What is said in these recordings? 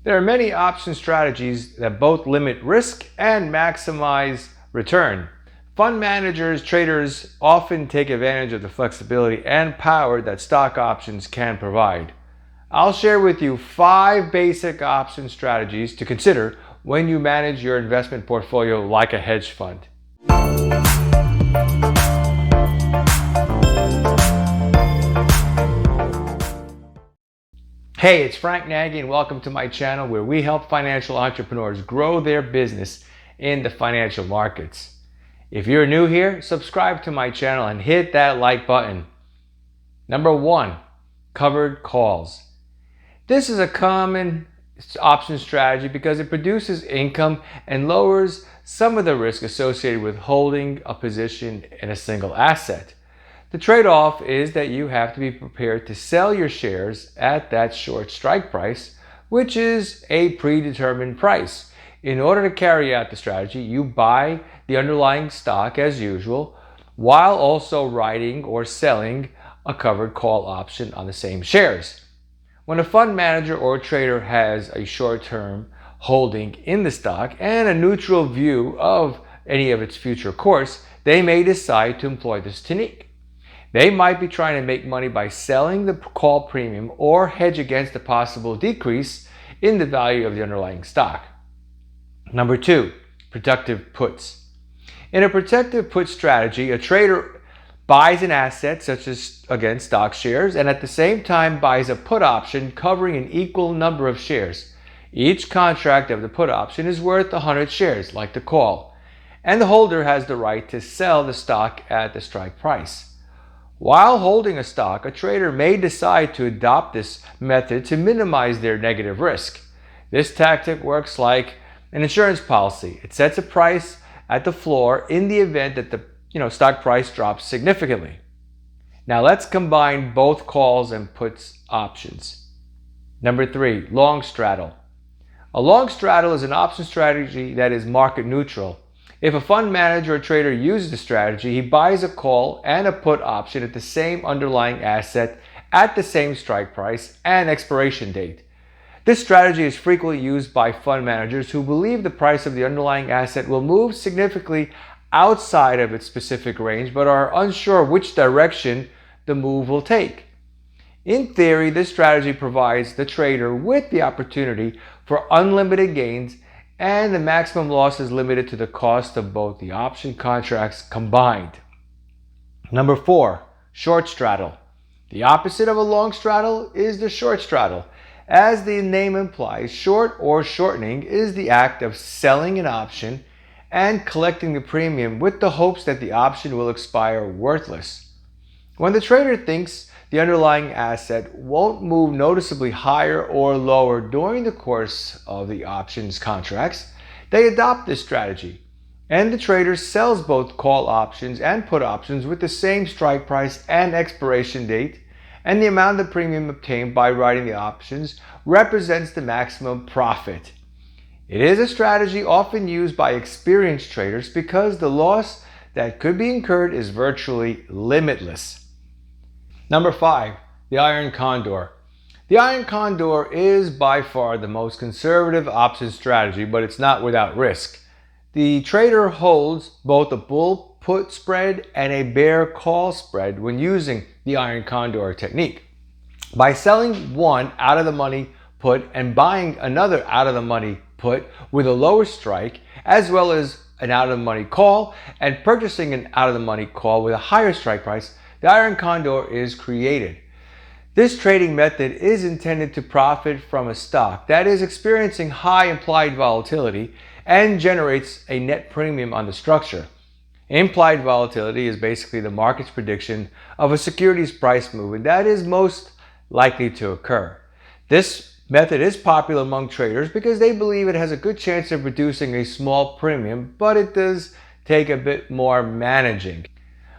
There are many option strategies that both limit risk and maximize return. Fund managers, traders often take advantage of the flexibility and power that stock options can provide. I'll share with you 5 basic option strategies to consider when you manage your investment portfolio like a hedge fund. Hey, it's Frank Nagy and welcome to my channel where we help financial entrepreneurs grow their business in the financial markets. If you're new here, subscribe to my channel and hit that like button. Number 1, covered calls. This is a common option strategy because it produces income and lowers some of the risk associated with holding a position in a single asset. The trade-off is that you have to be prepared to sell your shares at that short strike price, which is a predetermined price. In order to carry out the strategy, you buy the underlying stock as usual, while also writing or selling a covered call option on the same shares. When a fund manager or trader has a short-term holding in the stock and a neutral view of any of its future course, they may decide to employ this technique. They might be trying to make money by selling the call premium or hedge against a possible decrease in the value of the underlying stock. Number 2, protective puts. In a protective put strategy, a trader buys an asset such as, again, stock shares, and at the same time buys a put option covering an equal number of shares. Each contract of the put option is worth 100 shares, like the call, and the holder has the right to sell the stock at the strike price. While holding a stock, a trader may decide to adopt this method to minimize their negative risk. This tactic works like an insurance policy. It sets a price at the floor in the event that the stock price drops significantly. Now let's combine both calls and puts options. Number 3, long straddle. A long straddle is an option strategy that is market neutral. If a fund manager or trader uses the strategy, he buys a call and a put option at the same underlying asset at the same strike price and expiration date. This strategy is frequently used by fund managers who believe the price of the underlying asset will move significantly outside of its specific range but are unsure which direction the move will take. In theory, this strategy provides the trader with the opportunity for unlimited gains, and the maximum loss is limited to the cost of both the option contracts combined. Number 4, short straddle. The opposite of a long straddle is the short straddle. As the name implies, short or shortening is the act of selling an option and collecting the premium with the hopes that the option will expire worthless. When the trader thinks the underlying asset won't move noticeably higher or lower during the course of the options contracts, they adopt this strategy, and the trader sells both call options and put options with the same strike price and expiration date, and the amount of the premium obtained by writing the options represents the maximum profit. It is a strategy often used by experienced traders because the loss that could be incurred is virtually limitless. Number 5, the iron condor. The iron condor is by far the most conservative option strategy, but it's not without risk. The trader holds both a bull put spread and a bear call spread when using the iron condor technique. By selling one out of the money put and buying another out of the money put with a lower strike, as well as an out of the money call, and purchasing an out of the money call with a higher strike price, the iron condor is created. This trading method is intended to profit from a stock that is experiencing high implied volatility and generates a net premium on the structure. Implied volatility is basically the market's prediction of a security's price movement that is most likely to occur. This method is popular among traders because they believe it has a good chance of producing a small premium, but it does take a bit more managing.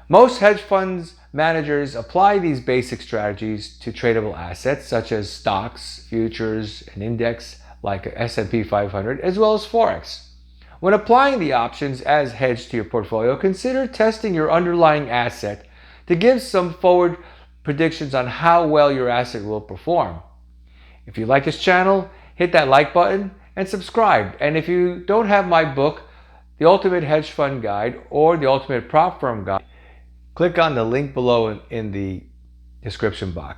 Most hedge funds managers apply these basic strategies to tradable assets such as stocks, futures, and index like S&P 500, as well as Forex. When applying the options as hedge to your portfolio, consider testing your underlying asset to give some forward predictions on how well your asset will perform. If you like this channel, hit hit that like button and subscribe. And if you don't have my book, The Ultimate Hedge Fund Guide or The Ultimate Prop Firm Guide, click on the link below in the description box.